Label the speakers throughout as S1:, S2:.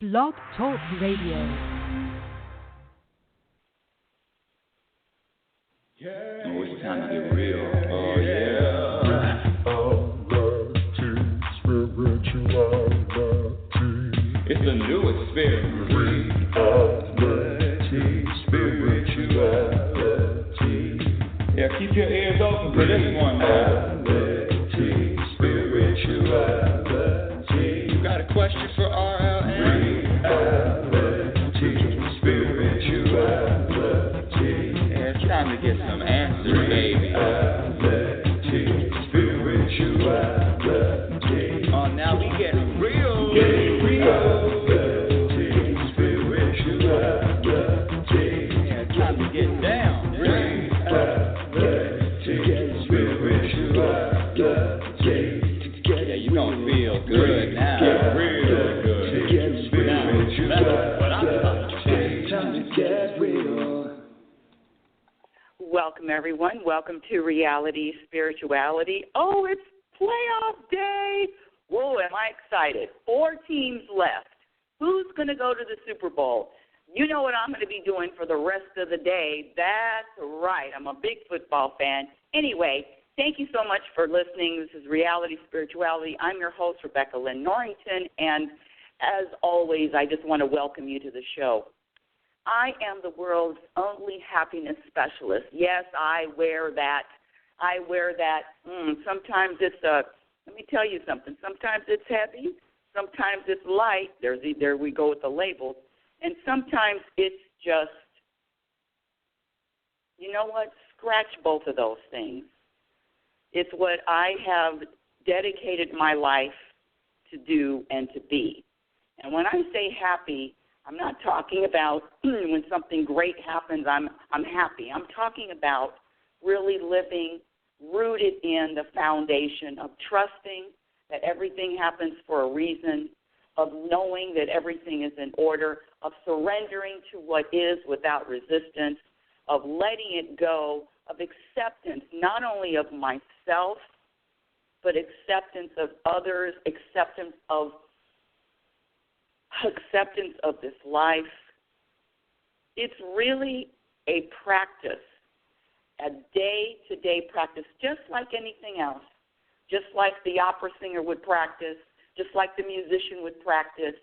S1: Blog Talk Radio.
S2: Oh, it's time to get real. Oh, yeah. It's a new experience. Spirituality. Yeah, keep your ears open for this one, man. Spirituality. You got a question for RLN? Spirituality. Yeah, it's time to get some answers, baby. Spirituality. Oh, now we get real. Yeah, it's time to get down. Yeah, you gonna feel good now. Real good. Now, that's what I'm talking about. Time to get real.
S3: Welcome, everyone. Welcome to Reality Spirituality. Oh, it's playoff day. Whoa, am I excited. 4 teams left. Who's going to go to the Super Bowl? You know what I'm going to be doing for the rest of the day. That's right. I'm a big football fan. Anyway, thank you so much for listening. This is Reality Spirituality. I'm your host, Rebecca Lynn Norrington, and as always, I just want to welcome you to the show. I am the world's only happiness specialist. Yes, I wear that. Sometimes it's let me tell you something. Sometimes it's heavy. Sometimes it's light. There we go with the labels. And sometimes it's just, you know what? Scratch both of those things. It's what I have dedicated my life to do and to be. And when I say happy, I'm not talking about when something great happens, I'm happy. I'm talking about really living rooted in the foundation of trusting that everything happens for a reason, of knowing that everything is in order, of surrendering to what is without resistance, of letting it go, of acceptance not only of myself, but acceptance of others, acceptance of this life. It's really a practice, a day-to-day practice, just like anything else, just like the opera singer would practice, just like the musician would practice,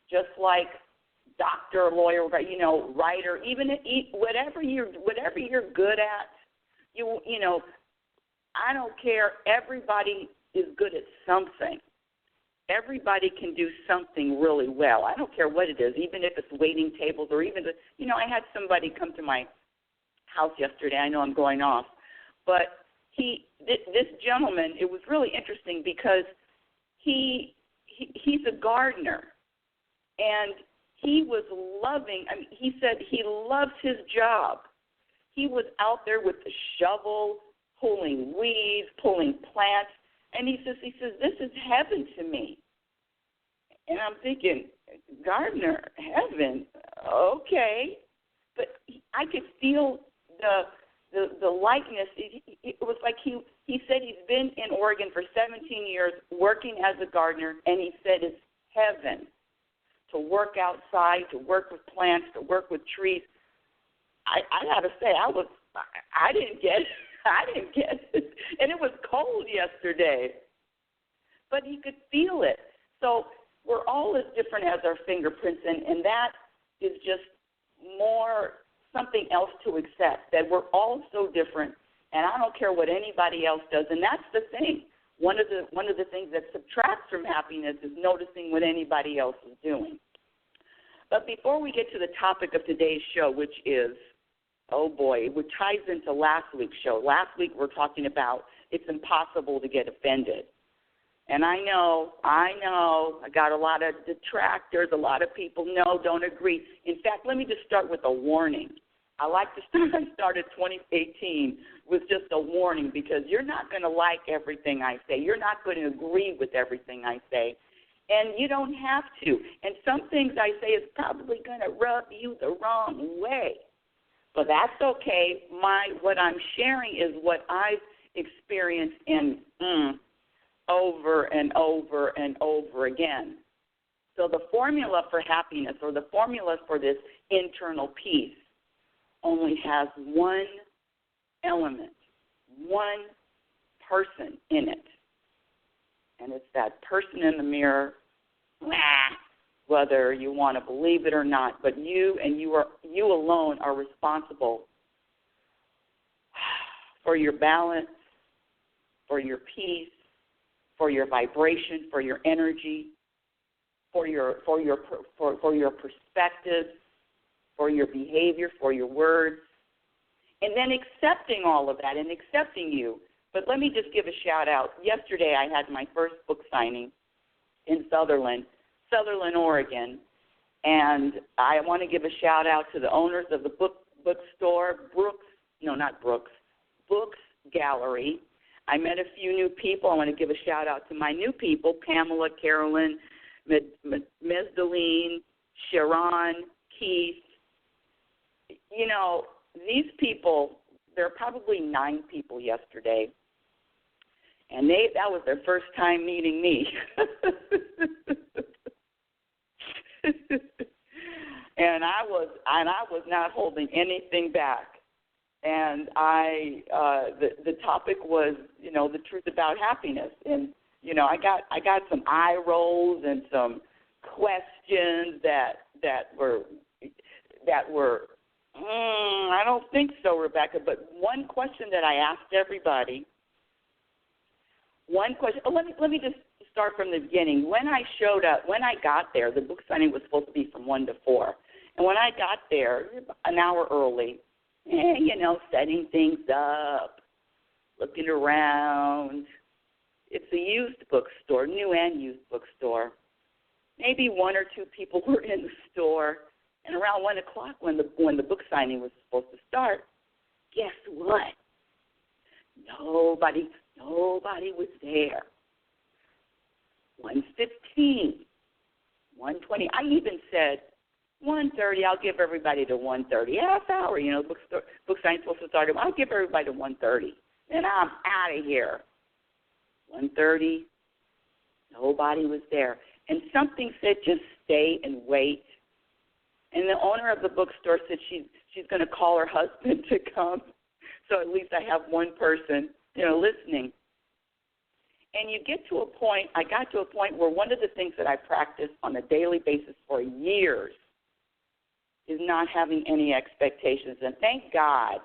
S3: just like doctor, lawyer, writer, even whatever you're good at, you know, I don't care. Everybody is good at something. Everybody can do something really well. I don't care what it is, even if it's waiting tables or even, I had somebody come to my house yesterday. I know I'm going off. But this gentleman, it was really interesting because he's a gardener. And he was he said he loves his job. He was out there with the shovel, pulling weeds, pulling plants. And he says, this is heaven to me. And I'm thinking, gardener, heaven, okay. But I could feel the likeness. It was like he said he's been in Oregon for 17 years working as a gardener, and he said it's heaven to work outside, to work with plants, to work with trees. I got to say, I didn't get it. And it was cold yesterday. But he could feel it. So we're all as different as our fingerprints, and that is just more something else to accept, that we're all so different, and I don't care what anybody else does. And that's the thing. One of the things that subtracts from happiness is noticing what anybody else is doing. But before we get to the topic of today's show, which is, oh boy, which ties into last week's show. Last week we're talking about it's impossible to get offended. And I know, I got a lot of detractors, a lot of people don't agree. In fact, let me just start with a warning. I started 2018 with just a warning, because you're not going to like everything I say. You're not going to agree with everything I say. And you don't have to. And some things I say is probably going to rub you the wrong way. But that's okay. What I'm sharing is what I've experienced in over and over and over again. So the formula for happiness, or the formula for this internal peace, only has one element, one person in it. And it's that person in the mirror, whether you want to believe it or not, but you alone are responsible for your balance, for your peace, for your vibration, for your energy, for your perspective, for your behavior, for your words, and then accepting all of that and accepting you. But let me just give a shout out. Yesterday I had my first book signing in Sutherland, Oregon, and I want to give a shout out to the owners of the bookstore, Books Gallery. I met a few new people. I want to give a shout out to my new people, Pamela, Carolyn, Mesdeline, Sharon, Keith. You know, these people, there are probably 9 people yesterday, and that was their first time meeting me. And I was not holding anything back. And the topic was, you know, the truth about happiness. And, you know, I got some eye rolls and some questions that were I don't think so, Rebecca. But one question that I asked everybody. Let me just start from the beginning. When I showed up, when I got there, the book signing was supposed to be from 1 to 4. And when I got there, an hour early, you know, setting things up, looking around. It's a used bookstore, new and used bookstore. Maybe 1 or 2 people were in the store. And around 1 o'clock when the book signing was supposed to start, guess what? Nobody was there. 1:15, 1:20. I even said 1:30. I'll give everybody to 1:30. Half hour, you know. Book signing's supposed to start. I'll give everybody to 1:30. Then I'm out of here. 1:30. Nobody was there, and something said just stay and wait. And the owner of the bookstore said she's going to call her husband to come, so at least I have one person, you know, listening. And you get to a point, I got to a point where one of the things that I practiced on a daily basis for years is not having any expectations. And thank God,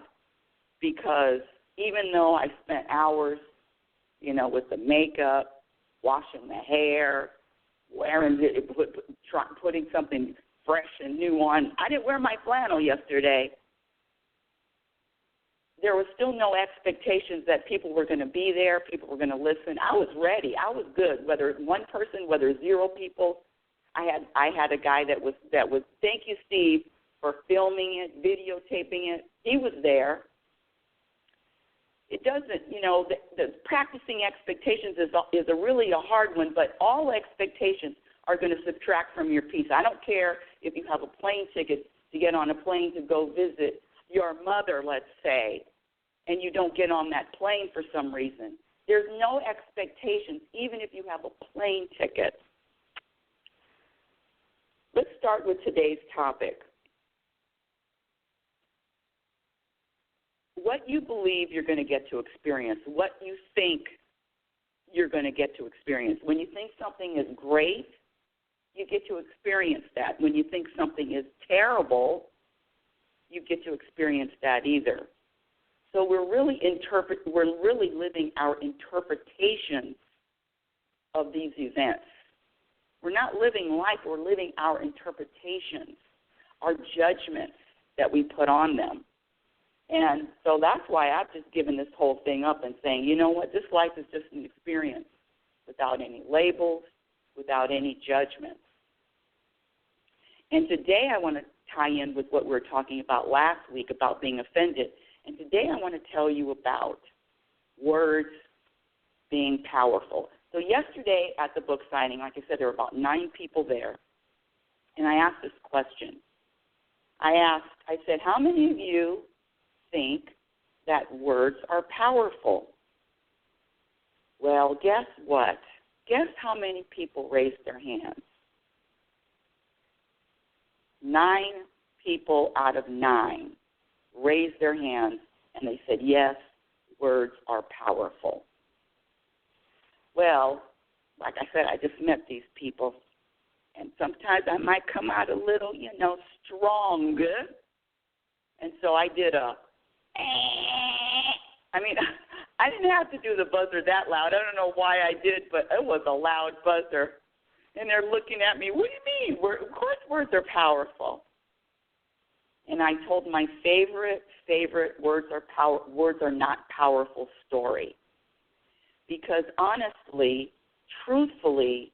S3: because even though I spent hours, you know, with the makeup, washing the hair, putting something fresh and new on. I didn't wear my flannel yesterday. There was still no expectations that people were going to be there, people were going to listen. I was ready. I was good. Whether it's one person, whether 0 people, I had a guy that was. Thank you, Steve, for filming it, videotaping it. He was there. It doesn't, you know, the practicing expectations is really a hard one, but all expectations are going to subtract from your peace. I don't care if you have a plane ticket to get on a plane to go visit your mother, let's say, and you don't get on that plane for some reason. There's no expectations, even if you have a plane ticket. Let's start with today's topic. What you believe you're going to get to experience, what you think you're going to get to experience. When you think something is great, you get to experience that. When you think something is terrible, you get to experience that either. So we're really living our interpretations of these events. We're not living life, we're living our interpretations, our judgments that we put on them. And so that's why I've just given this whole thing up and saying, you know what, this life is just an experience without any labels, without any judgments. And today I want to tie in with what we were talking about last week about being offended. And today I want to tell you about words being powerful. So yesterday at the book signing, like I said, there were about 9 people there. And I asked this question. I said, how many of you think that words are powerful? Well, guess what? Guess how many people raised their hands? 9 people out of 9 raised their hands, and they said, yes, words are powerful. Well, like I said, I just met these people, and sometimes I might come out a little, strong. And so I did I didn't have to do the buzzer that loud. I don't know why I did, but it was a loud buzzer. And they're looking at me, what do you mean? Of course words are powerful. And I told my favorite words are not powerful story. Because honestly, truthfully,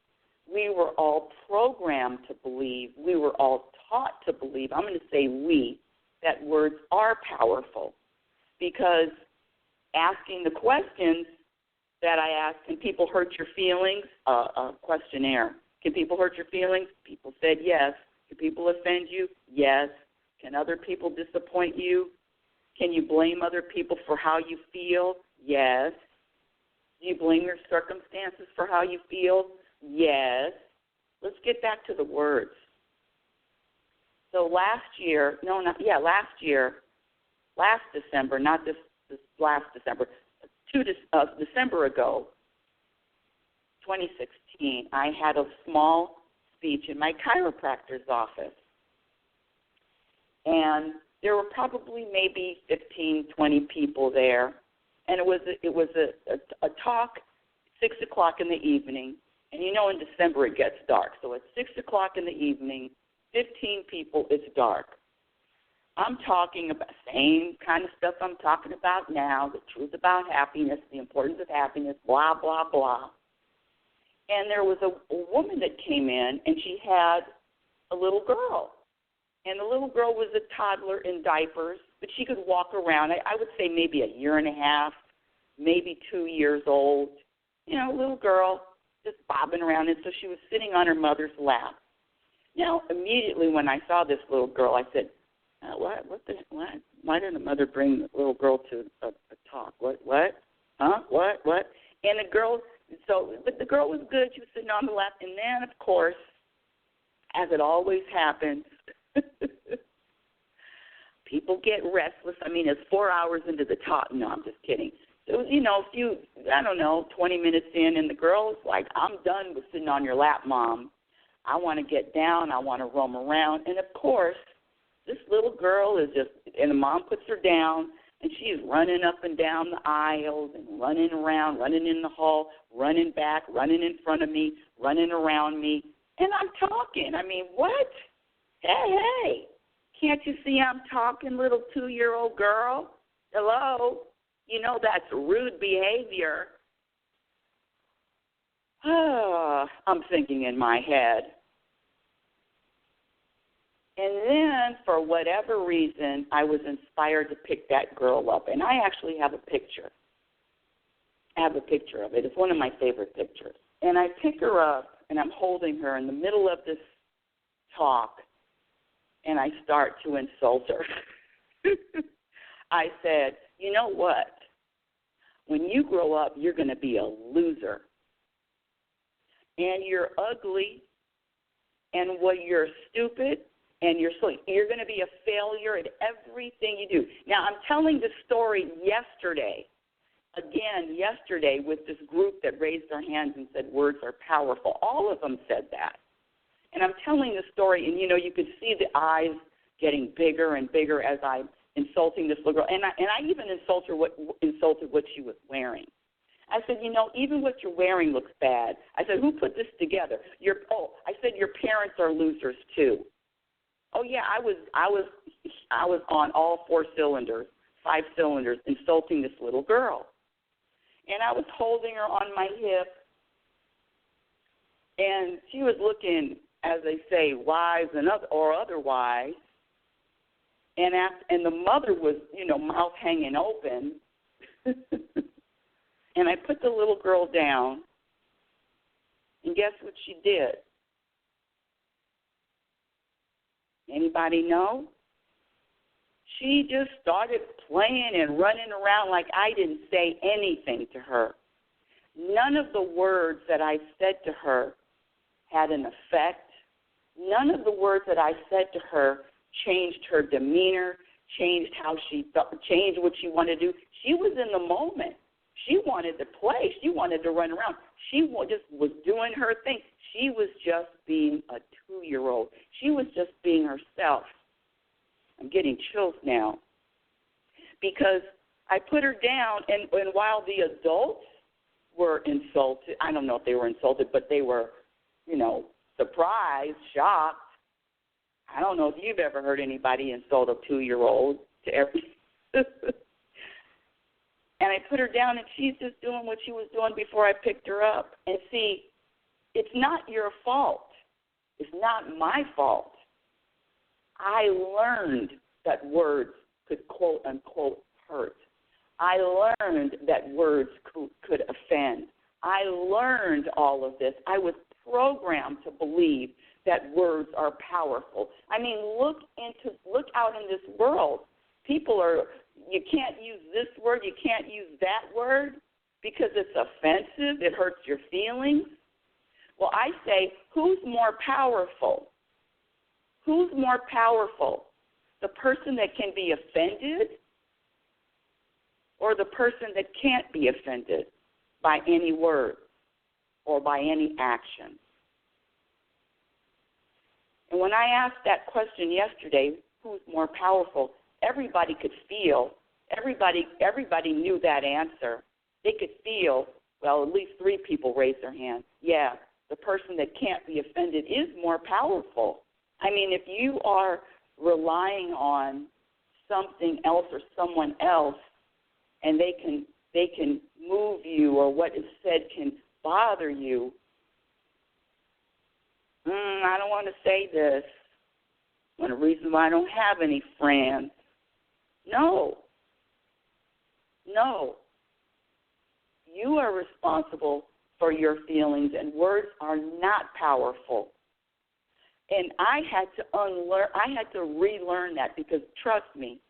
S3: we were all programmed to believe, we were all taught to believe, I'm going to say we, that words are powerful. Because asking the questions that I asked, can people hurt your feelings? A questionnaire. Can people hurt your feelings? People said yes. Can people offend you? Yes. Can other people disappoint you? Can you blame other people for how you feel? Yes. Do you blame your circumstances for how you feel? Yes. Let's get back to the words. So last December, not this last December, December ago, 2016, I had a small speech in my chiropractor's office. And there were probably maybe 15, 20 people there. And it was a talk, 6 o'clock in the evening. And in December it gets dark. So at 6 o'clock in the evening, 15 people, it's dark. I'm talking about the same kind of stuff I'm talking about now, the truth about happiness, the importance of happiness, blah, blah, blah. And there was a woman that came in, and she had a little girl. And the little girl was a toddler in diapers, but she could walk around. I would say maybe a year and a half, maybe 2 years old. Little girl just bobbing around. And so she was sitting on her mother's lap. Now, immediately when I saw this little girl, I said, what? Why did the mother bring the little girl to a talk? What? Huh? What? And the girl was good. She was sitting on the lap. And then, of course, as it always happens, people get restless. It's 4 hours into the talk. No, I'm just kidding. It was, 20 minutes in, and the girl was like, I'm done with sitting on your lap, Mom. I want to get down. I want to roam around. And, of course, this little girl is just, and the mom puts her down, and she is running up and down the aisles and running around, running in the hall, running back, running in front of me, running around me. And I'm talking. What? Hey, can't you see I'm talking, little 2-year-old girl? Hello? That's rude behavior. I'm thinking in my head. And then, for whatever reason, I was inspired to pick that girl up. And I actually have a picture. I have a picture of it. It's one of my favorite pictures. And I pick her up, and I'm holding her in the middle of this talk, and I start to insult her. I said, you know what? When you grow up, you're going to be a loser. And you're ugly, and you're stupid, and you're going to be a failure at everything you do. Now, I'm telling this story yesterday with this group that raised their hands and said words are powerful. All of them said that. And I'm telling the story, and, you could see the eyes getting bigger and bigger as I'm insulting this little girl. And I even insulted what she was wearing. I said, even what you're wearing looks bad. I said, who put this together? I said, your parents are losers, too. Oh, yeah, I was on all 5 cylinders, insulting this little girl. And I was holding her on my hip, and she was looking, as they say, wise or otherwise. And the mother was, mouth hanging open. And I put the little girl down, and guess what she did? Anybody know? She just started playing and running around like I didn't say anything to her. None of the words that I said to her had an effect. none of the words that I said to her changed her demeanor, changed how she felt, changed what she wanted to do. She was in the moment. She wanted to play. She wanted to run around. She just was doing her thing. She was just being a 2-year-old. She was just being herself. I'm getting chills now because I put her down, and while the adults were insulted, I don't know if they were insulted, but they were, surprised, shocked. I don't know if you've ever heard anybody insult a 2-year-old to every. And I put her down, and she's just doing what she was doing before I picked her up. And see, it's not your fault. It's not my fault. I learned that words could, quote, unquote, hurt. I learned that words could offend. I learned all of this. I was programmed to believe that words are powerful. I mean, look out in this world. People are, you can't use this word, you can't use that word because it's offensive, it hurts your feelings. Well, I say, who's more powerful? Who's more powerful? The person that can be offended or the person that can't be offended by any word or by any action? And when I asked that question yesterday, who's more powerful, everybody could feel, everybody knew that answer. They could feel, well, at least 3 people raised their hands. Yeah, the person that can't be offended is more powerful. I mean, if you are relying on something else or someone else and they can move you or what is said can bother you, I don't want to say this. One reason why I don't have any friends. No. You are responsible for your feelings, and words are not powerful. And I had to relearn that because, trust me,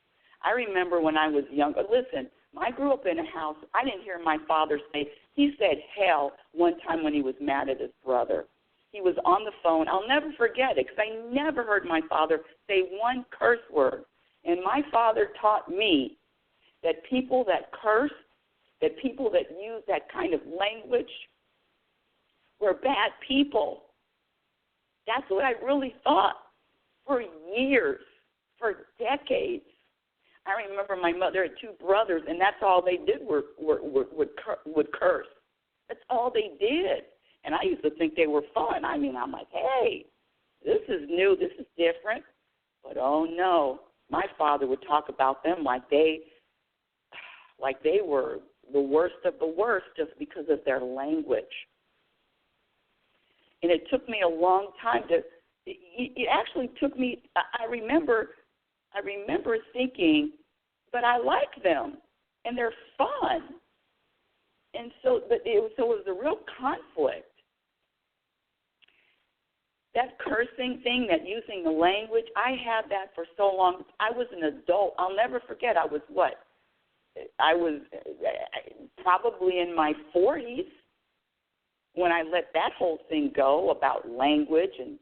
S3: I remember when I was younger. Listen, I grew up in a house. I didn't hear my father say, he said hell one time when he was mad at his brother. He was on the phone. I'll never forget it because I never heard my father say one curse word. And my father taught me that people that curse, that people that use that kind of language were bad people. That's what I really thought for years, for decades. I remember my mother had 2 brothers, and that's all they did would curse. That's all they did. And I used to think they were fun. I mean, I'm like, hey, this is new, this is different. But oh no, my father would talk about them like they were the worst of the worst just because of their language. And it took me a long time it actually took me, I remember thinking, but I like them and they're fun. And so it was a real conflict. That cursing thing, that using the language, I had that for so long. I was an adult. I'll never forget, I was probably in my 40s when I let that whole thing go about language and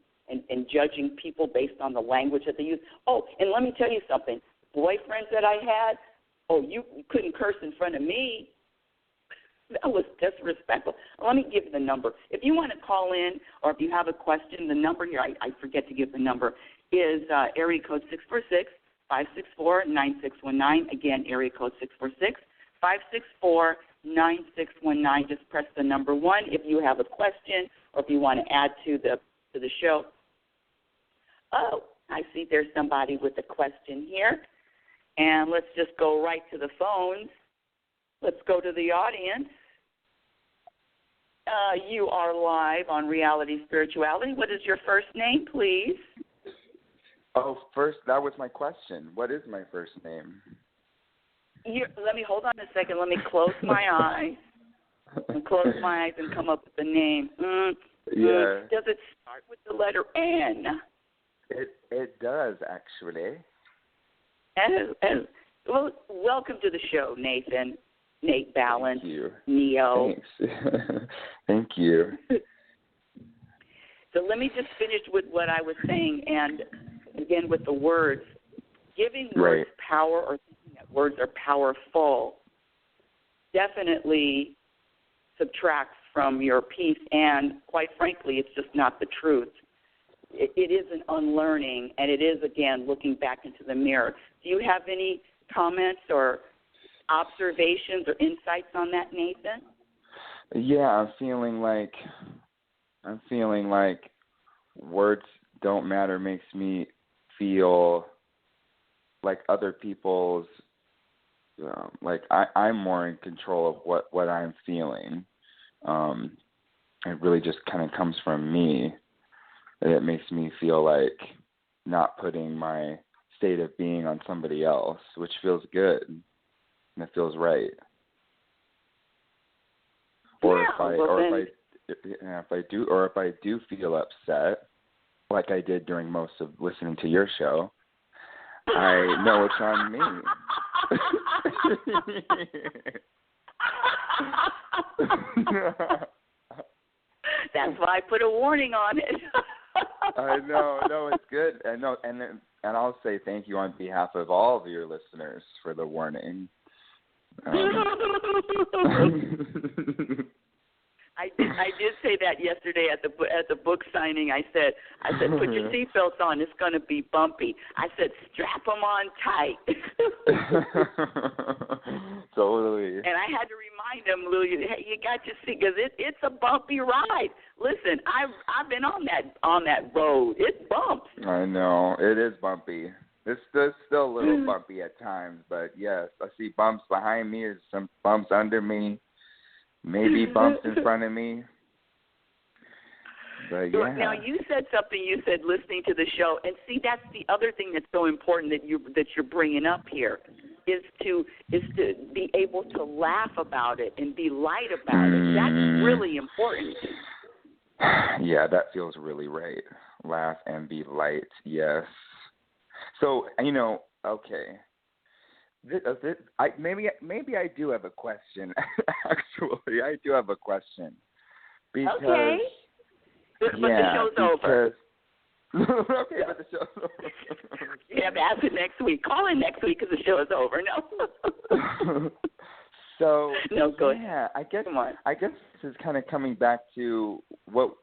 S3: judging people based on the language that they use. Oh, and let me tell you something. Boyfriends that I had, you couldn't curse in front of me. That was disrespectful. Let me give you the number. If you want to call in or if you have a question, the number here, I forget to give the number, is area code 646-564-9619. Again, area code 646-564-9619. Just press the number 1 if you have a question or if you want to add to the show. Oh, I see there's somebody with a question here. And let's just go right to the phones. Let's go to the audience. You are live on Reality Spirituality. What is your first name, please?
S1: Oh, first, that was my question. What is my first name?
S3: Let me hold on a second. Let me close my eyes. Close my eyes and come up with the name.
S1: Yeah.
S3: Does it start with the letter N?
S1: It does, actually.
S3: Well, welcome to the show, Nathan. Nate Balance.
S1: Thank you.
S3: Neo.
S1: Thanks. Thank you.
S3: So let me just finish with what I was saying, and again with the words. Giving words power, or thinking that words are powerful, definitely subtracts from your peace, and quite frankly, it's just not the truth. It is an unlearning, and it is, again, looking back into the mirror. Do you have any comments or observations or insights on that, Nathan?
S1: Yeah, I'm feeling like words don't matter makes me feel like other people's, like I'm more in control of what I'm feeling. It really just kind of comes from me. And it makes me feel like not putting my state of being on somebody else, which feels good and it feels right. Or if I do feel upset, like I did during most of listening to your show, I know it's on me.
S3: That's why I put a warning on it.
S1: I know, no, it's good. I know, and I'll say thank you on behalf of all of your listeners for the warning.
S3: I did say that yesterday at the book signing. I said, put your seatbelts on. It's going to be bumpy. I said, strap them on tight.
S1: Totally.
S3: And I had to remind them, Lou, hey, you got your seat, because it's a bumpy ride. Listen, I've been on that road. It bumps.
S1: I know it is bumpy. It's still a little bumpy at times, but yes, I see bumps behind me. There's some bumps under me. Maybe bumps in front of me. But yeah.
S3: Now you said something. You said listening to the show, and see, that's the other thing that's so important that you're bringing up here is to be able to laugh about it and be light about it. That's really important.
S1: Yeah, that feels really right. Laugh and be light. Yes. So okay. Maybe I do have a question. Actually, I do have a question. Because,
S3: okay. But the show's over.
S1: Okay, but the show's over.
S3: You have to ask it next week. Call in next week because the show is over. No.
S1: So
S3: no, go ahead.
S1: Yeah, I guess this is kind of coming back to what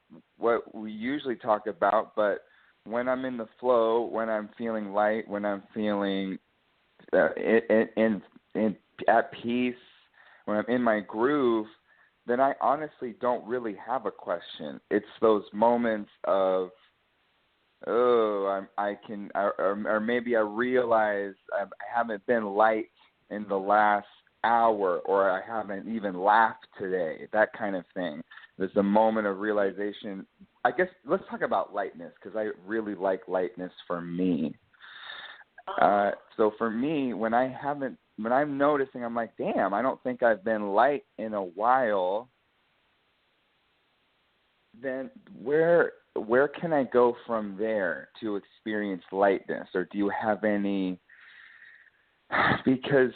S1: we usually talk about. But when I'm in the flow, when I'm feeling light, when I'm feeling in at peace, when I'm in my groove, then I honestly don't really have a question. It's those moments of, or maybe I realize I haven't been light in the last hour, or I haven't even laughed today, that kind of thing. There's a moment of realization. I guess let's talk about lightness, because I really like lightness for me. So for me, when I'm noticing, I'm like, damn, I don't think I've been light in a while. Then where can I go from there to experience lightness? Or do you have any? Because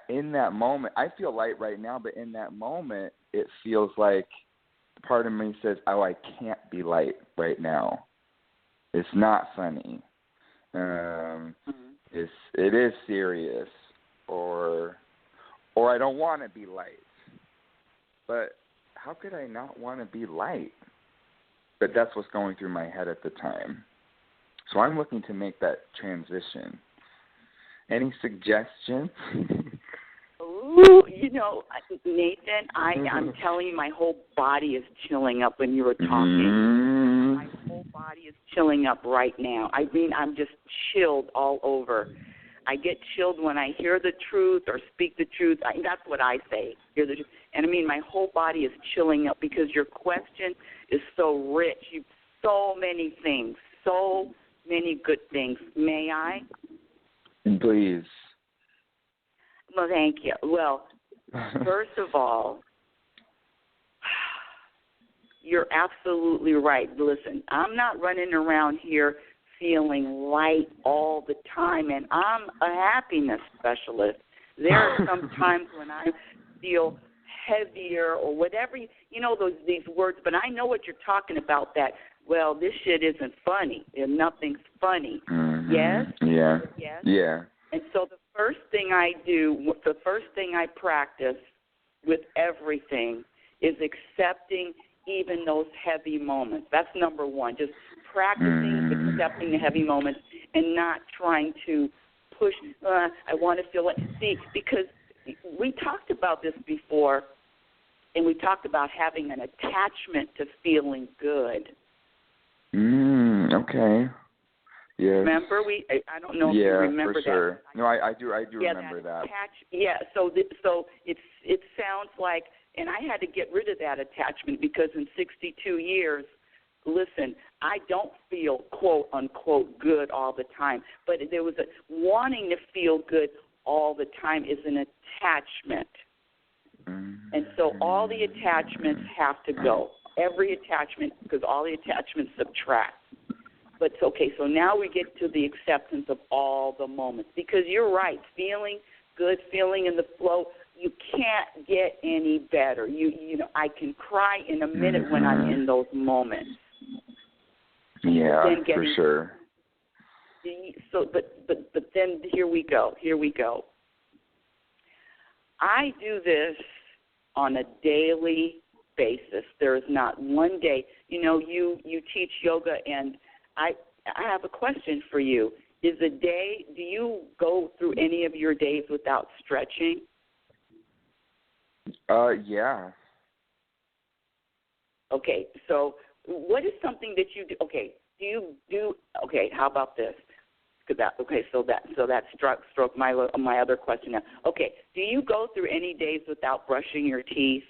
S1: in that moment, I feel light right now, but in that moment, it feels like part of me says, oh, I can't be light right now. It's not funny. It is serious, or I don't want to be light. But how could I not want to be light? But that's what's going through my head at the time. So I'm looking to make that transition. Any suggestions?
S3: Ooh, Nathan, I'm telling you, my whole body is chilling up when you were talking. My whole body is chilling up right now. I mean, I'm just chilled all over. I get chilled when I hear the truth or speak the truth. That's what I say, hear the truth. And I mean, my whole body is chilling up because your question is so rich. You've so many things, so many good things. May I?
S1: Please.
S3: Well, thank you. Well, first of all, you're absolutely right. Listen, I'm not running around here feeling light all the time, and I'm a happiness specialist. There are some times when I feel heavier or whatever, these words, but I know what you're talking about, that, well, this shit isn't funny and nothing's funny.
S1: Mm-hmm.
S3: Yes?
S1: Yeah.
S3: Yes?
S1: Yeah.
S3: And so the first thing I practice with everything is accepting even those heavy moments. That's number one, just practicing accepting the heavy moments and not trying to push, I want to feel it. See, because we talked about this before, and we talked about having an attachment to feeling good.
S1: Okay. Yeah.
S3: Remember, I don't know if you remember
S1: for sure.
S3: that.
S1: No, I do remember that.
S3: So it sounds like, and I had to get rid of that attachment because in 62 years, listen, I don't feel quote unquote good all the time, but there was a wanting to feel good all the time is an attachment. And so all the attachments have to go. Every attachment, because all the attachments subtract. But it's okay, so now we get to the acceptance of all the moments. Because you're right, feeling good, feeling in the flow, you can't get any better. I can cry in a minute when I'm in those moments.
S1: Yeah, for sure.
S3: So, but then here we go. I do this on a daily basis. There is not one day. You teach yoga, and I have a question for you. Do you go through any of your days without stretching?
S1: Yeah.
S3: Okay, so what is something that you do? Okay, how about this? So that struck my other question now. Okay, do you go through any days without brushing your teeth?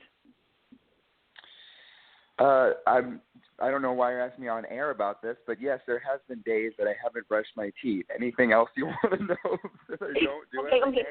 S1: I don't know why you're asking me on air about this, but yes, there has been days that I haven't brushed my teeth. Anything else you want to know that I don't do it?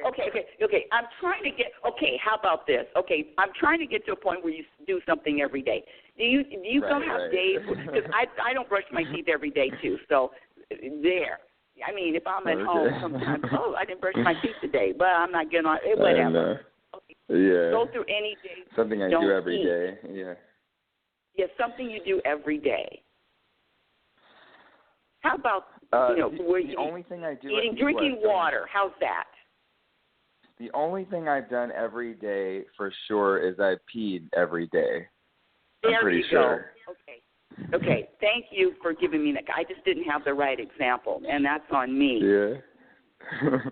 S3: Okay. I'm trying to get. Okay, how about this? Okay, I'm trying to get to a point where you do something every day. Do you go have days? Because I don't brush my teeth every day too. So there. I mean, if I'm at home sometimes, I didn't brush my teeth today, but I'm not getting on it. Whatever. Okay.
S1: Yeah.
S3: Go through any day.
S1: Something I do every day. Yeah.
S3: Yeah, something you do every day. How about
S1: the only thing I do
S3: drinking water? How's that?
S1: The only thing I've done every day for sure is I've peed every day. I'm pretty sure.
S3: Okay. Thank you for giving me that. I just didn't have the right example, and that's on me.
S1: Yeah.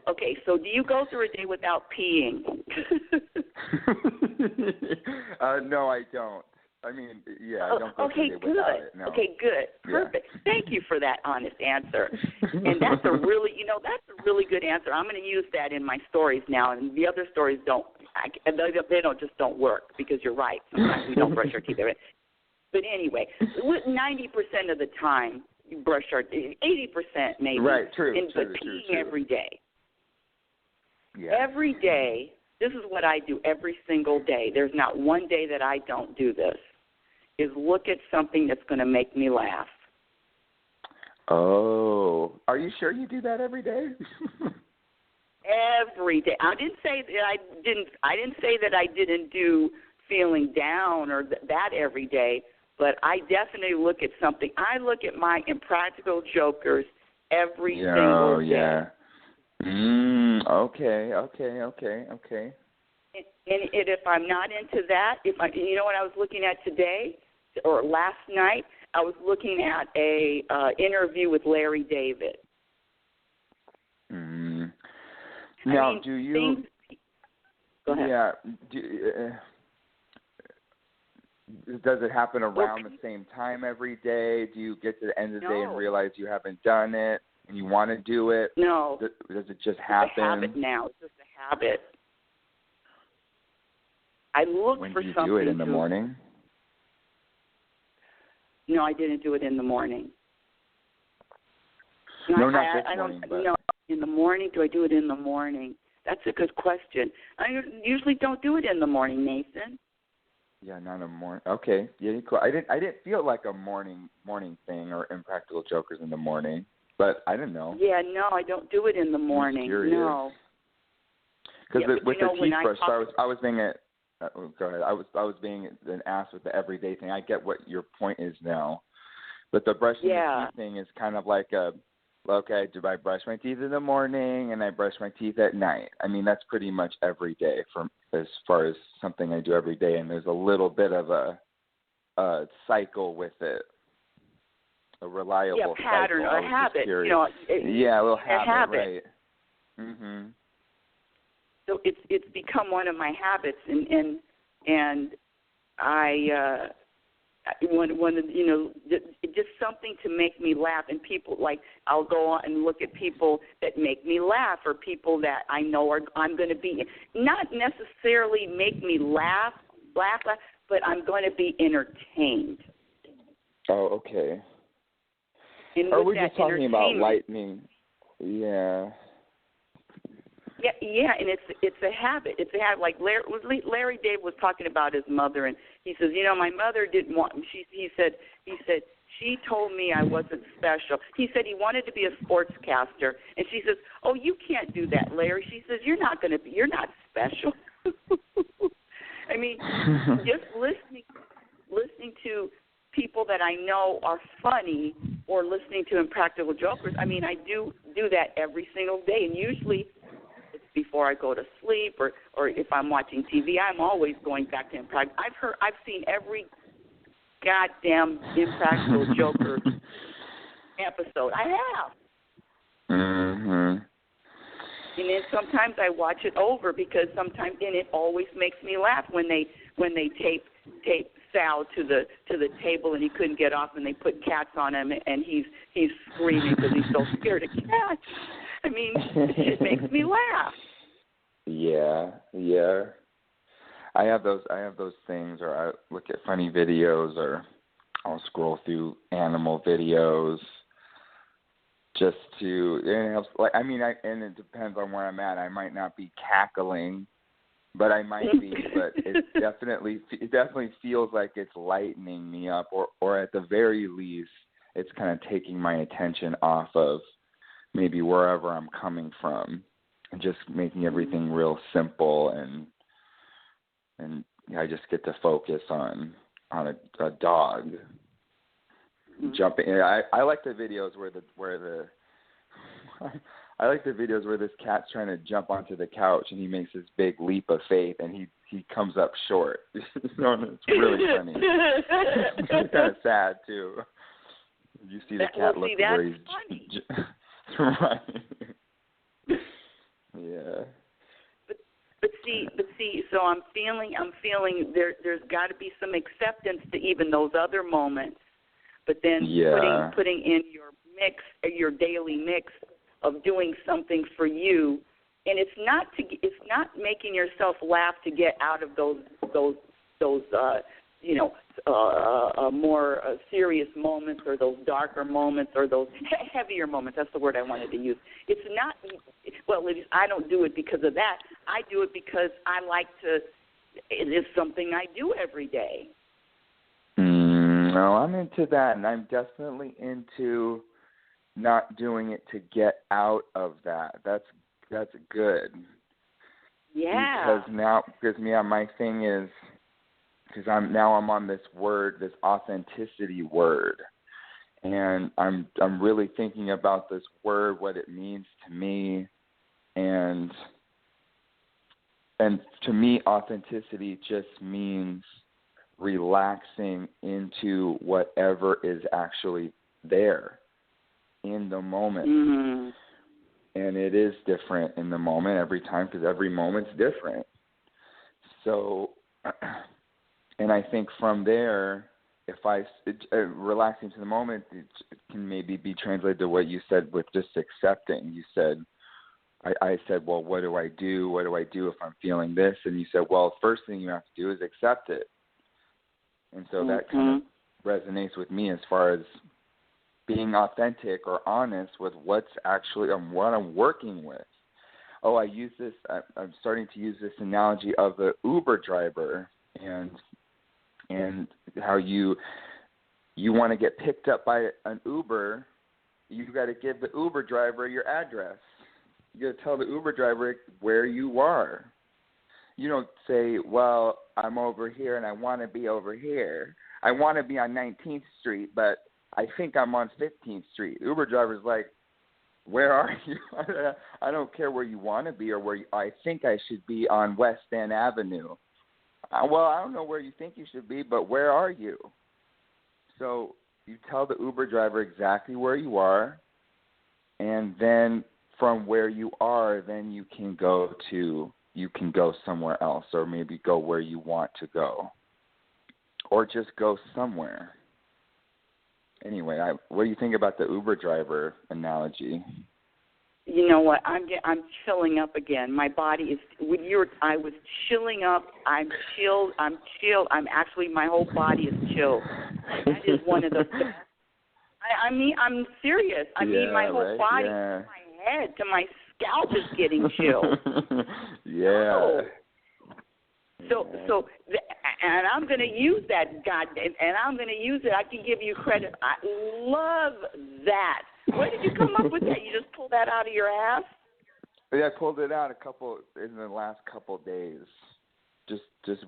S3: Okay, so do you go through a day without peeing?
S1: No, I don't. I mean, yeah, I don't go through a day without it. No.
S3: Okay, good. Perfect. Yeah. Thank you for that honest answer. And that's a really good answer. I'm going to use that in my stories now, and the other stories don't work because you're right. Sometimes we don't brush our teeth. But anyway, 90% of the time you brush our teeth, 80% maybe.
S1: Right, true.
S3: But peeing every day.
S1: Yeah.
S3: Every day, this is what I do every single day. There's not one day that I don't do this, is look at something that's going to make me laugh.
S1: Oh, are you sure you do that every day?
S3: Every day. I didn't say that I didn't do feeling down or that every day, but I definitely look at something. I look at my Impractical Jokers every single day.
S1: Yeah. Okay.
S3: And if I'm not into that, you know what I was looking at today or last night? I was looking at a interview with Larry David.
S1: Now, do you?
S3: Go ahead.
S1: Yeah. Does it happen around the same time every day? Do you get to the end of the day and realize you haven't done it and you want to do it?
S3: No.
S1: Does it just happen?
S3: It's a habit now. It's just a habit. I look for something.
S1: When do you do it in the morning?
S3: No, I didn't do it in the morning.
S1: No, not this morning.
S3: No, in the morning. Do I do it in the morning? That's a good question. I usually don't do it in the morning, Nathan.
S1: Yeah, not in the morning. Okay, yeah, cool. I didn't feel like a morning thing or Impractical Jokers in the morning, but I didn't know.
S3: Yeah, no, I don't do it in the morning. No.
S1: Because with the toothbrush, I was thinking it. go ahead. I was being an ass with the everyday thing. I get what your point is now, but the brushing the teeth thing is kind of like okay, do I brush my teeth in the morning and I brush my teeth at night? I mean, that's pretty much every day as far as something I do every day, and there's a little bit of a cycle with it, a reliable
S3: pattern,
S1: cycle.
S3: a habit.
S1: A little habit, right? Mm-hmm.
S3: So it's become one of my habits, and I just something to make me laugh. And people, like, I'll go on and look at people that make me laugh, or people that I know I'm going to be, not necessarily make me laugh, but I'm going to be entertained.
S1: Oh, okay.
S3: And
S1: are we just talking about lightning? Yeah.
S3: Yeah, and it's a habit. It's a habit. Like Larry Dave was talking about his mother, and he says, my mother didn't want. He said she told me I wasn't special. He said he wanted to be a sportscaster, and she says, "Oh, you can't do that, Larry." She says, "You're not special." I mean, just listening to people that I know are funny, or listening to Impractical Jokers. I mean, I do that every single day, and usually it's before I go to sleep, or if I'm watching TV, I'm always going back to Impractical. I've seen every goddamn Impractical Joker episode. I have.
S1: Mhm.
S3: And then sometimes I watch it over, because sometimes, and it always makes me laugh when they tape Sal to the table and he couldn't get off, and they put cats on him, and he's screaming because he's so scared of cats. I mean, it makes me laugh.
S1: Yeah. I have those things, or I look at funny videos, or I'll scroll through animal videos just to, and it helps. Like, I mean, and it depends on where I'm at. I might not be cackling, but I might be. But it definitely feels like it's lightening me up, or at the very least, it's kind of taking my attention off of maybe wherever I'm coming from, and just making everything real simple, and I just get to focus on a dog jumping. I like the videos where I like the videos where this cat's trying to jump onto the couch, and he makes this big leap of faith, and he comes up short. It's really funny. It's kind of sad too. You see the cat look where he's right. Yeah.
S3: But see. So I'm feeling there's got to be some acceptance to even those other moments. But then putting in your mix, your daily mix of doing something for you, and it's not making yourself laugh to get out of those more serious moments, or those darker moments, or those heavier moments. That's the word I wanted to use. It's not, well, I don't do it because of that. I do it because I like to, it is something I do every day.
S1: No, I'm into that, and I'm definitely into not doing it to get out of that. That's good.
S3: Yeah.
S1: Because my thing is, because I'm on this word, this authenticity word, and I'm really thinking about this word, what it means to me, and to me, authenticity just means relaxing into whatever is actually there in the moment.
S3: Mm-hmm.
S1: And it is different in the moment every time, because every moment's different. So, and I think from there, if relaxing to the moment, it can maybe be translated to what you said with just accepting. You said, I said, well, what do I do? What do I do if I'm feeling this? And you said, well, first thing you have to do is accept it. And so that kind of resonates with me as far as being authentic or honest with what's actually what I'm working with. Oh, I use this. I'm starting to use this analogy of the Uber driver, and how you want to get picked up by an Uber, you got to give the Uber driver your address. You got to tell the Uber driver where you are. don't say, well, I'm over here and I want to be over here. I want to be on 19th Street, but I think I'm on 15th Street. The Uber driver's like, where are you? I don't care where you want to be or where I think I should be on West End Avenue. Well, I don't know where you think you should be, but where are you? So you tell the Uber driver exactly where you are, and then from where you are, then you can go somewhere else, or maybe go where you want to go, or just go somewhere. Anyway, what do you think about the Uber driver analogy?
S3: You know what? I'm chilling up again. My body is. I was chilling up. I'm chilled. I'm actually, my whole body is chilled. That is one of the best. I mean, I'm serious. I mean, my whole body, from my head to my scalp is getting chilled.
S1: Yeah.
S3: Oh. So, and I'm going to use that, God, and I'm going to use it. I can give you credit. I love that. Where did you come up with that? You just pulled that out of your ass?
S1: Yeah, I pulled it out in the last couple of days. Just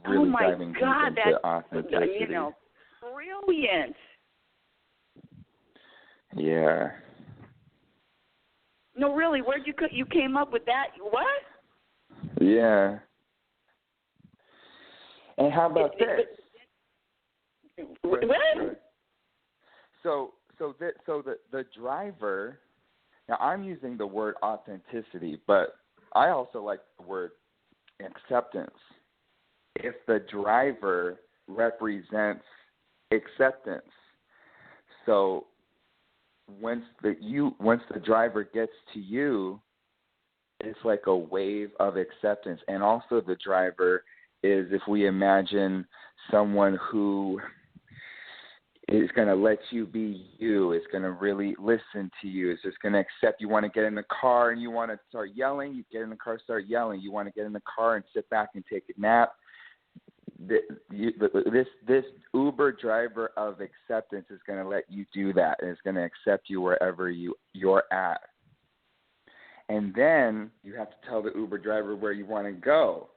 S1: really diving deep into authenticity.
S3: You know, brilliant.
S1: Yeah.
S3: No, really, where'd you came up with that? What?
S1: Yeah. And how about this?
S3: What?
S1: So the driver. Now I'm using the word authenticity, but I also like the word acceptance. If the driver represents acceptance, so once the driver gets to you, it's like a wave of acceptance, and also the driver is, if we imagine someone who is going to let you be you, is going to really listen to you, is just going to accept. You want to get in the car and you want to start yelling, you get in the car, start yelling. You want to get in the car and sit back and take a nap. This Uber driver of acceptance is going to let you do that, and is going to accept you wherever you're at. And then you have to tell the Uber driver where you want to go.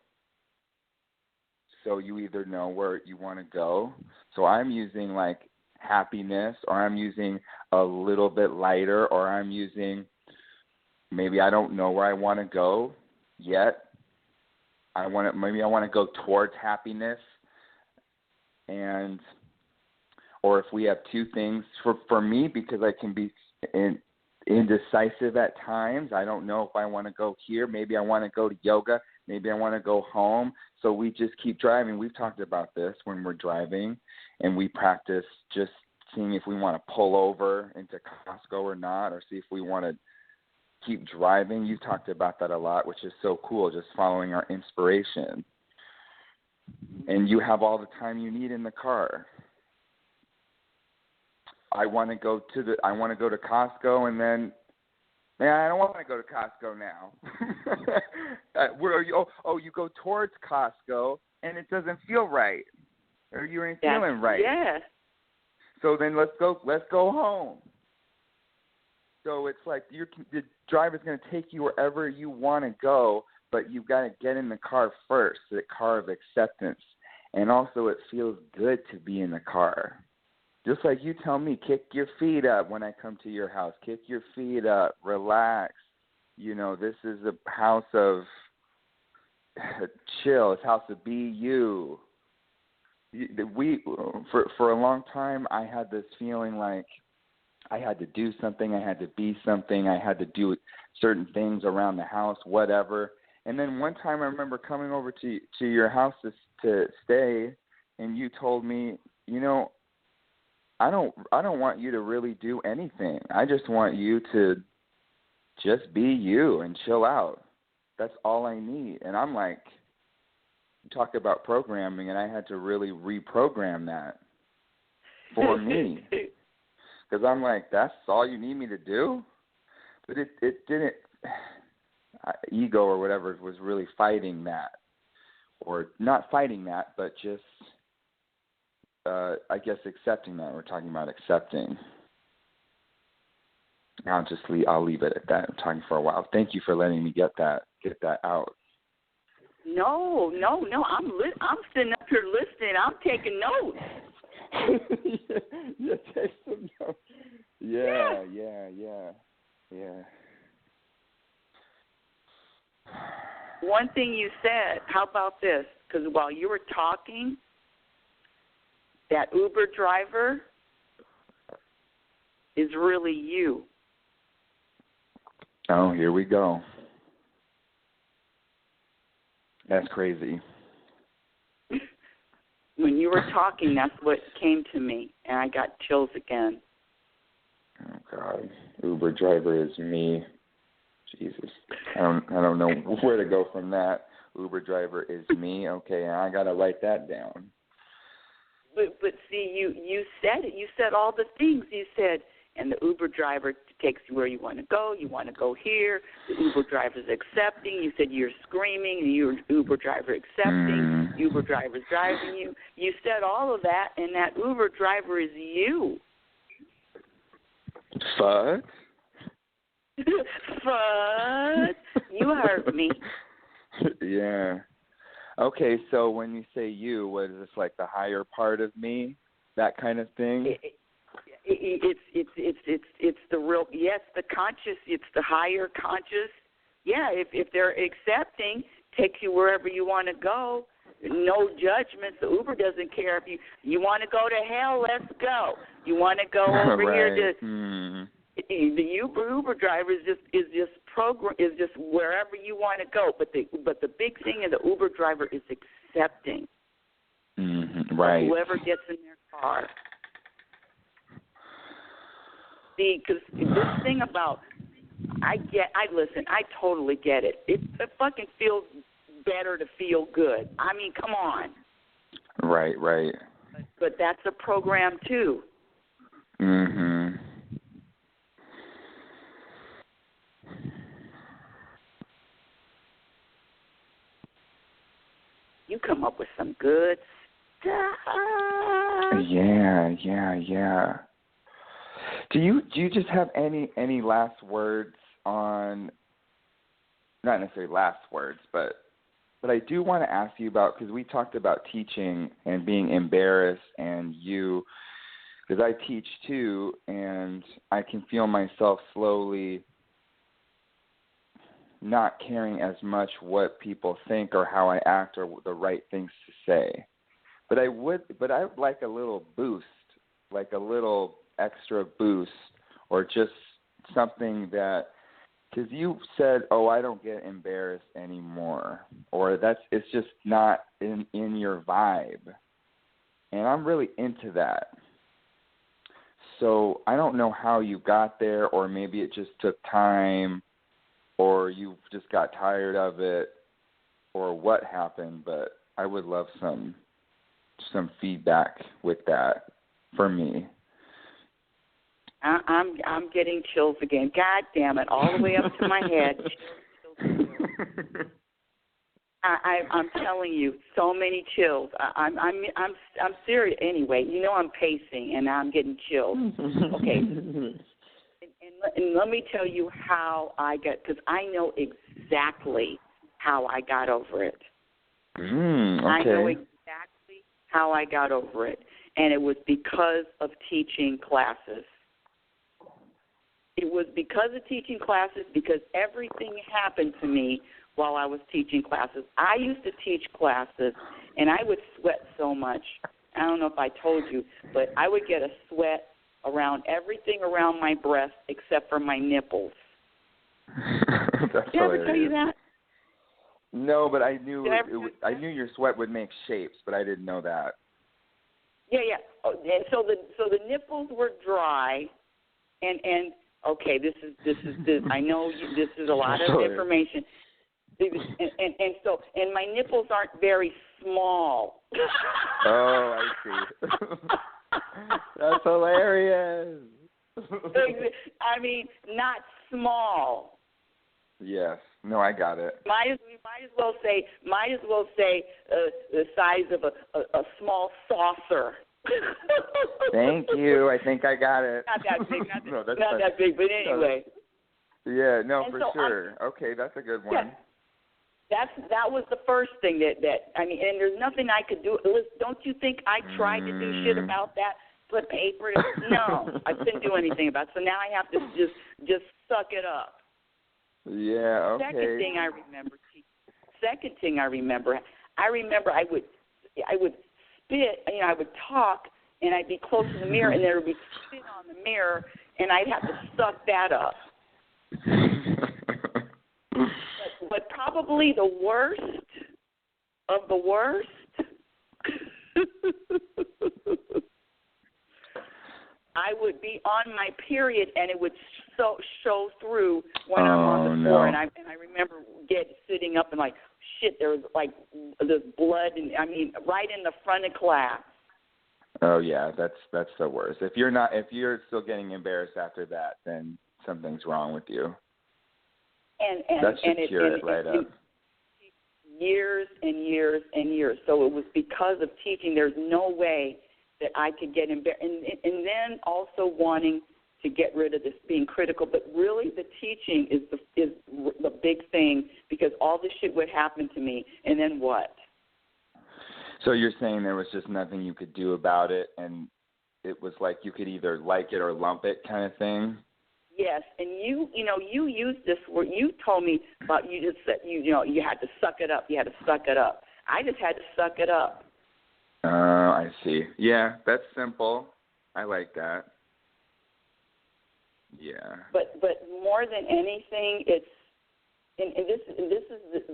S1: So you either know where you want to go. So I'm using like happiness, or I'm using a little bit lighter, or I'm using maybe I don't know where I want to go yet. Maybe I want to go towards happiness, or if we have two things for me, because I can be indecisive at times. I don't know if I want to go here. Maybe I want to go to yoga. Maybe I want to go home. So we just keep driving. We've talked about this when we're driving, and we practice just seeing if we want to pull over into Costco or not, or see if we want to keep driving. You've talked about that a lot, which is so cool, just following our inspiration. And you have all the time you need in the car. I want to go to Costco, and then, man, I don't want to go to Costco now. You go towards Costco, and it doesn't feel right, or you ain't feeling right.
S3: Yeah.
S1: So then let's go home. So it's like the driver's going to take you wherever you want to go, but you've got to get in the car first, the car of acceptance. And also it feels good to be in the car. Just like you tell me, kick your feet up when I come to your house. Kick your feet up, relax. You know, this is a house of chill. It's a house of be you. For a long time, I had this feeling like I had to do something, I had to be something, I had to do certain things around the house, whatever. And then one time I remember coming over to your house to stay, and you told me, you know, I don't want you to really do anything. I just want you to just be you and chill out. That's all I need. And I'm like, you talk about programming, and I had to really reprogram that for me. Because I'm like, that's all you need me to do? But it didn't, ego or whatever was really fighting that. Or not fighting that, but just, I guess, accepting that. We're talking about accepting. I'll leave it at that. I'm talking for a while. Thank you for letting me get that out.
S3: No. I'm sitting up here listening. I'm taking notes.
S1: Yeah, take some notes. Yeah.
S3: One thing you said, how about this? Because while you were talking, that Uber driver is really you.
S1: Oh, here we go. That's crazy.
S3: When you were talking, that's what came to me, and I got chills again.
S1: Oh God, Uber driver is me. Jesus, I don't know where to go from that. Uber driver is me. Okay, I gotta write that down.
S3: But see, you said it. You said all the things. You said, and the Uber driver takes you where you want to go. You want to go here. The Uber driver's accepting. You said you're screaming. The Uber driver accepting. Uber driver's driving you. You said all of that, and that Uber driver is you.
S1: Fuck.
S3: Fuck. You heard me.
S1: Yeah. Okay, so when you say you, what is this, like the higher part of me? That kind of thing?
S3: It's the real, yes, the conscious, it's the higher conscious. Yeah, if they're accepting, takes you wherever you want to go. No judgments. The Uber doesn't care if you want to go to hell, let's go. You want to go over here to the Uber driver is just wherever you want to go. But the big thing is the Uber driver is accepting.
S1: Right.
S3: Whoever gets in their car. See, because this thing about, I totally get it. It fucking feels better to feel good. I mean, come on.
S1: Right.
S3: But that's a program too. You come up with some good stuff.
S1: Yeah. Do you just have any last words on, not necessarily last words, but I do want to ask you about, because we talked about teaching and being embarrassed, and because I teach too, and I can feel myself slowly not caring as much what people think or how I act or the right things to say. But I would like a little boost, like a little extra boost, or just something that, because you said, oh, I don't get embarrassed anymore, or it's just not in your vibe. And I'm really into that. So I don't know how you got there, or maybe it just took time, or you just got tired of it, or what happened, but I would love some feedback with that for me.
S3: I'm getting chills again. God damn it, all the way up to my head. I'm telling you, so many chills. I'm serious. Anyway, you know I'm pacing, and I'm getting chills. Okay. And let me tell you how I got, because I know exactly how I got over it.
S1: Okay.
S3: I know exactly how I got over it, and it was because of teaching classes. It was because of teaching classes, because everything happened to me while I was teaching classes. I used to teach classes, and I would sweat so much. I don't know if I told you, but I would get a sweat around everything around my breast except for my nipples.
S1: That's
S3: Did I ever tell you that?
S1: No, but I knew your sweat would make shapes, but I didn't know that.
S3: Yeah. Oh, and so the nipples were dry, and okay, this is I know this is a lot of information. And my nipples aren't very small.
S1: Oh, I see. That's hilarious.
S3: I mean, not small.
S1: Yes. No, I got it.
S3: Might as well say the size of a small saucer.
S1: Thank you. I think I got it.
S3: Not that big.
S1: No, that's
S3: not that big, but anyway.
S1: Yeah, no,
S3: and
S1: for
S3: so
S1: sure. Okay, that's a good one.
S3: That was the first thing that I mean, and there's nothing I could do. Don't you think I tried to do shit about that? Put paper. No, I couldn't do anything about it. So now I have to just suck it up.
S1: Yeah. Okay.
S3: Second thing I remember. I would spit. You know, I would talk, and I'd be close to the mirror, and there would be spit on the mirror, and I'd have to suck that up. But probably the worst of the worst. I would be on my period, and it would show through when I'm on the floor.
S1: No.
S3: And I remember sitting up and like, shit, there was like the blood, and I mean, right in the front of class.
S1: Oh yeah, that's the worst. If you're still getting embarrassed after that, then something's wrong with you. And that should cure it right up.
S3: Years and years and years. So it was because of teaching. There's no way that I could get embarrassed. And then also wanting to get rid of this being critical. But really the teaching is the big thing, because all this shit would happen to me. And then what? So you're saying there was just nothing you could do about it, and it was like you could either like it or lump it kind of thing? Yes, and you used this word. You told me about, you just said, you had to suck it up. You had to suck it up. I just had to suck it up. I see. Yeah, that's simple. I like that. Yeah. But more than anything, it's and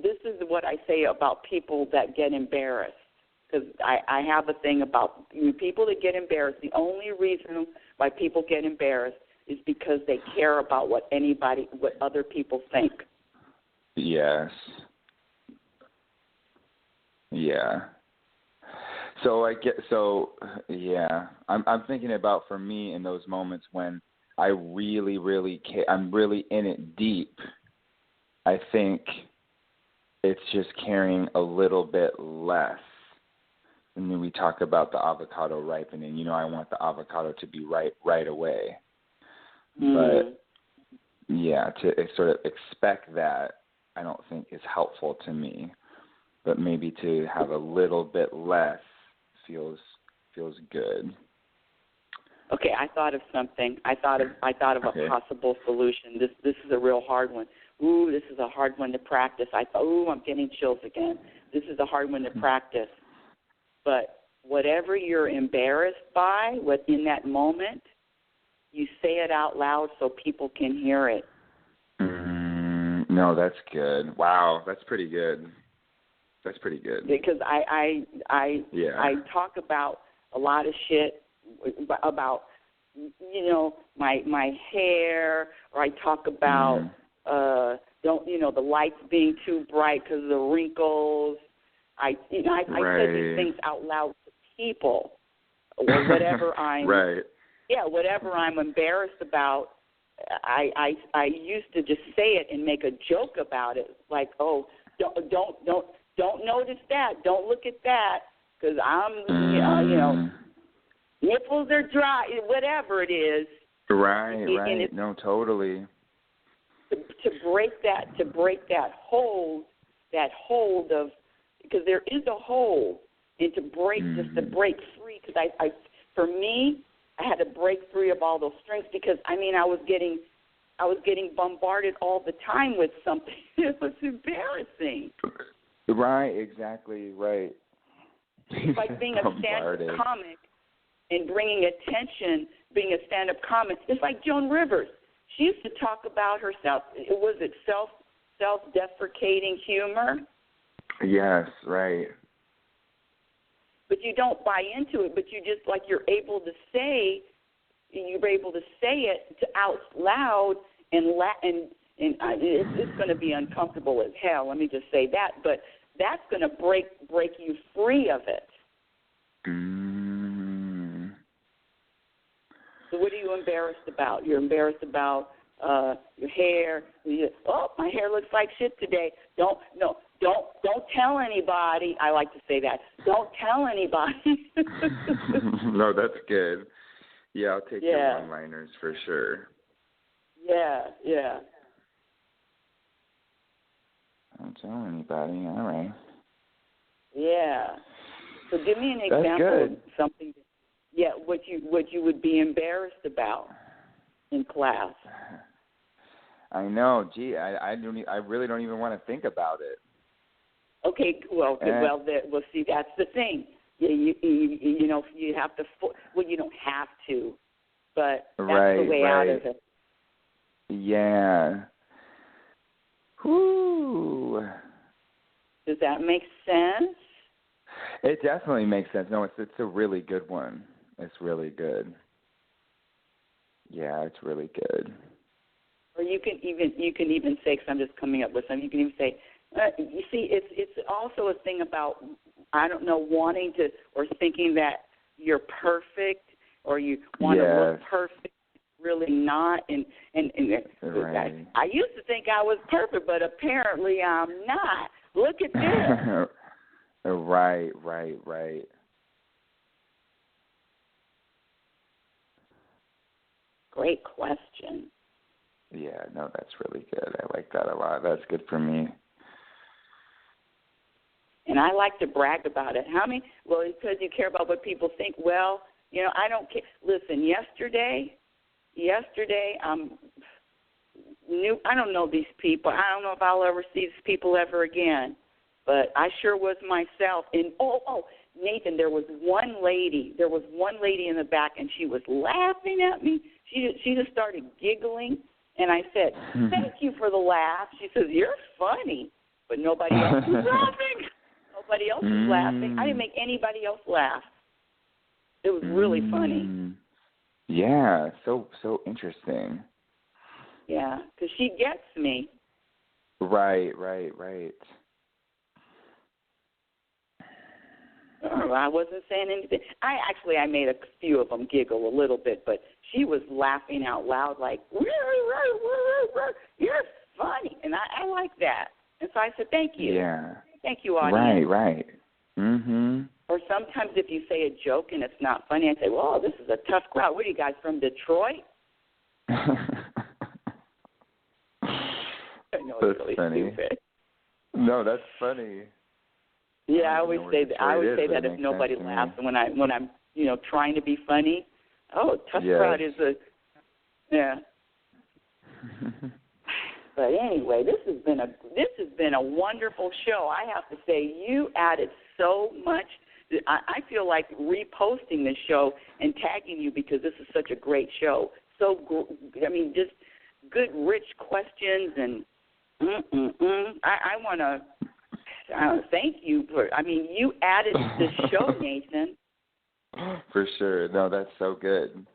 S3: this is what I say about people that get embarrassed. Because I have a thing about people that get embarrassed. The only reason why people get embarrassed is because they care about what other people think. Yes. Yeah. I'm thinking about, for me, in those moments when I really, really care, I'm really in it deep. I think it's just caring a little bit less. And then we talk about the avocado ripening. I want the avocado to be right away. But, yeah, to sort of expect that, I don't think is helpful to me. But maybe to have a little bit less feels good. Okay, I thought of something. I thought of a possible solution. This is a real hard one. Ooh, this is a hard one to practice. I'm getting chills again. This is a hard one to practice. But whatever you're embarrassed by, in that moment, you say it out loud so people can hear it. No, that's good. Wow, that's pretty good. That's pretty good. Because I talk about a lot of shit about my hair, or I talk about the lights being too bright because of the wrinkles. I say these things out loud to people, or whatever I'm whatever I'm embarrassed about. I used to just say it and make a joke about it, like, oh, don't notice that, don't look at that, because I'm nipples are dry, whatever it is. Right. No, totally. To break that hold of, because there is a hold, and to break free, because for me, I had to break free of all those strings, because I was getting bombarded all the time with something that was embarrassing. Right, exactly, right. It's like being a stand-up comic and bringing attention, being a stand-up comic. It's like Joan Rivers. She used to talk about herself. Was it self-deprecating humor? Yes, right. But you don't buy into it, but you just, like, you're able to say it out loud, and it's going to be uncomfortable as hell. Let me just say that. But that's going to break you free of it. So what are you embarrassed about? You're embarrassed about your hair. My hair looks like shit today. Don't tell anybody. I like to say that. Don't tell anybody. No, that's good. Yeah, I'll take your one-liners for sure. Yeah.
S1: Don't tell anybody. All right.
S3: Yeah. So give me an
S1: That's
S3: example
S1: good.
S3: of something. What you would be embarrassed about in class.
S1: I know. Gee, I really don't even want to think about it.
S3: Okay. Well, see, that's the thing. You know, you have to. Well, you don't have to, but that's the way out of it.
S1: Yeah. Whoo.
S3: Does that make sense?
S1: It definitely makes sense. No, it's a really good one. It's really good. Yeah, it's really good.
S3: Or you can even say, because I'm just coming up with something. You can even say, you see, it's also a thing about, I don't know, wanting to or thinking that you're perfect or you want to look perfect. Really not, and
S1: right.
S3: I used to think I was perfect, but apparently I'm not. Look at this.
S1: Right.
S3: Great question.
S1: Yeah, no, that's really good. I like that a lot. That's good for me.
S3: And I like to brag about it. How many? Well, because you care about what people think. Well, you know, I don't care. Listen, yesterday, I don't know these people. I don't know if I'll ever see these people ever again. But I sure was myself. And Nathan, there was one lady in the back, and she was laughing at me. She just started giggling, and I said, "Thank you for the laugh." She says, "You're funny," but nobody else was laughing. Nobody else was laughing. I didn't make anybody else laugh. It was really funny.
S1: Yeah, so interesting.
S3: Yeah, because she gets me.
S1: Right.
S3: Oh, I wasn't saying anything. I made a few of them giggle a little bit, but she was laughing out loud like, "You're funny," and I like that. And so I said, "Thank you."
S1: Yeah.
S3: Thank you, audience.
S1: Right. Mhm.
S3: Or sometimes if you say a joke and it's not funny, I say, "Well, this is a tough crowd. What are you guys from, Detroit?" I know it's really
S1: funny.
S3: stupid.
S1: No, that's funny.
S3: Yeah, I always say that if nobody laughs when I'm trying to be funny. Oh, tough crowd is a But anyway, this has been a wonderful show. I have to say, you added so much. I feel like reposting this show and tagging you because this is such a great show. Just good, rich questions, and I want to thank you for. You added to the show, Nathan.
S1: For sure. No, that's so good.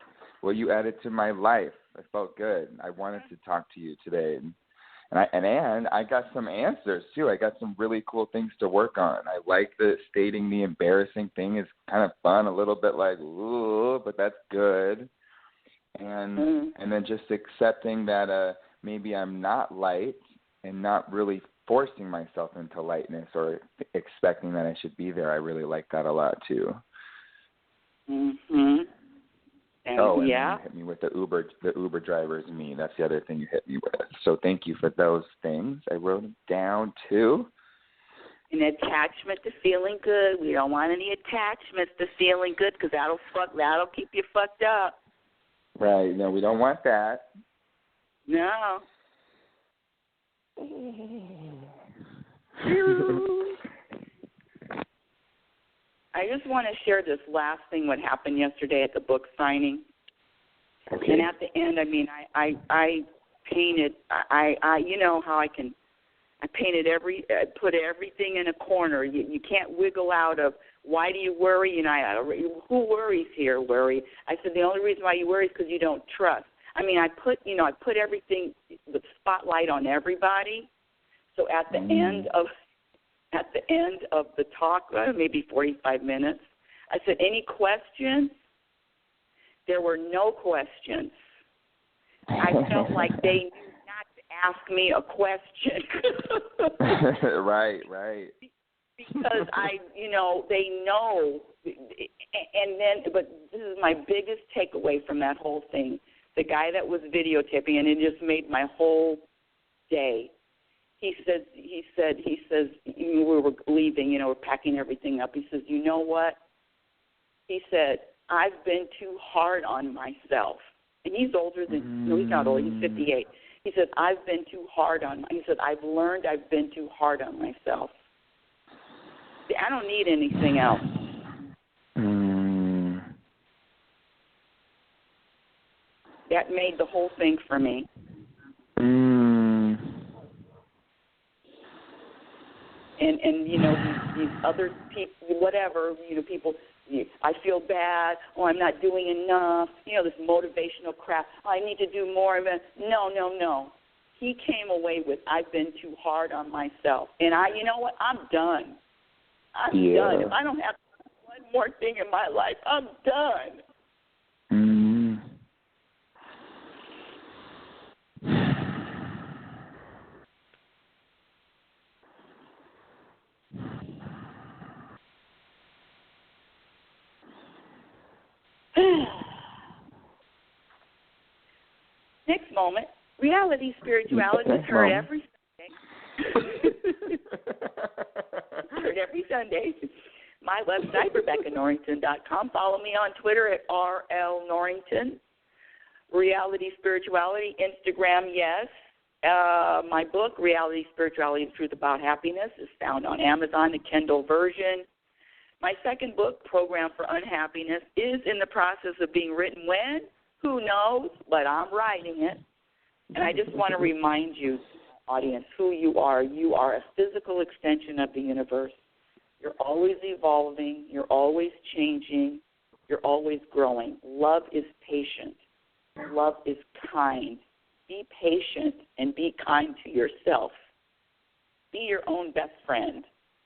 S1: Well, you added to my life. I felt good. I wanted to talk to you today. And I got some answers, too. I got some really cool things to work on. I like the stating the embarrassing thing is kind of fun, a little bit like, ooh, but that's good. And then just accepting that maybe I'm not light and not really forcing myself into lightness or expecting that I should be there. I really like that a lot, too.
S3: Mm-hmm.
S1: And you hit me with the Uber driver is me. That's the other thing you hit me with. So thank you for those things. I wrote them down too.
S3: An attachment to feeling good. We don't want any attachments to feeling good because that'll keep you fucked up.
S1: Right. No, we don't want that.
S3: No. I just want to share this last thing what happened yesterday at the book signing. Okay. And at the end, I painted. I you know how I painted put everything in a corner. You can't wiggle out of why do you worry? Who worries here? Worry. I said the only reason why you worry is because you don't trust. I put everything with spotlight on everybody. So at the end of the talk, maybe 45 minutes, I said, any questions? There were no questions. I felt like they knew not to ask me a question.
S1: Right.
S3: Because they know. But this is my biggest takeaway from that whole thing. The guy that was videotaping, and it just made my whole day. he says, we were leaving, we're packing everything up. He says, you know what? He said, I've been too hard on myself. And he's older than, no, he's not old, he's 58. He said, I've been too hard on, he said, I've learned I've been too hard on myself. See, I don't need anything else. That made the whole thing for me. And these other people, whatever, people, I feel bad, I'm not doing enough, this motivational crap, I need to do more of it. No. He came away with, I've been too hard on myself. And you know what, I'm done. I'm done. If I don't have one more thing in my life, I'm done. Next moment, Reality Spirituality is heard every Sunday. Heard every Sunday. My website, RebeccaNorrington.com. Follow me on Twitter at RLNorrington. Reality Spirituality, Instagram, yes. My book, Reality Spirituality, The Truth About Happiness, is found on Amazon, the Kindle version. My second book, Program for Unhappiness, is in the process of being written. When? Who knows? But I'm writing it. And I just want to remind you, audience, who you are. You are a physical extension of the universe. You're always evolving. You're always changing. You're always growing. Love is patient. Love is kind. Be patient and be kind to yourself. Be your own best friend.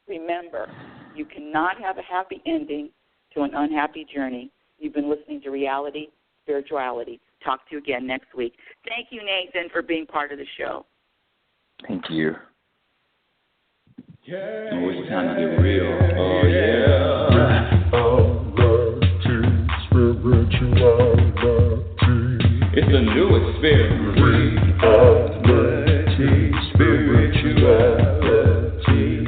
S3: Remember, you cannot have a happy ending to an unhappy journey. You've been listening to Reality Spirituality. Talk to you again next week. Thank you, Nathan, for being part of the show.
S1: Thank you.
S2: Oh, it's time to get real. Oh, yeah. It's a new experience. Reality Spirituality.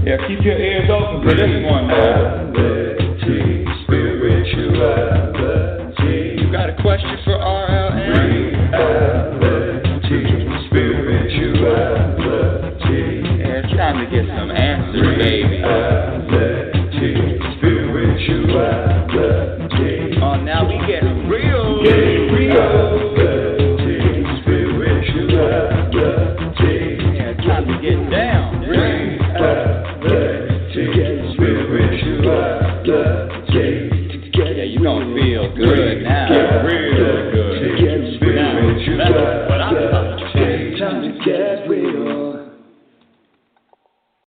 S2: Yeah, keep your ears open for this one now. Reality Spirituality. You got a question for RLN? Reality Spirituality. Yeah, it's time to get some answers, baby. Reality Spirituality. Oh, now we get real. Reality Spirituality. Yeah, it's time to get down. Reality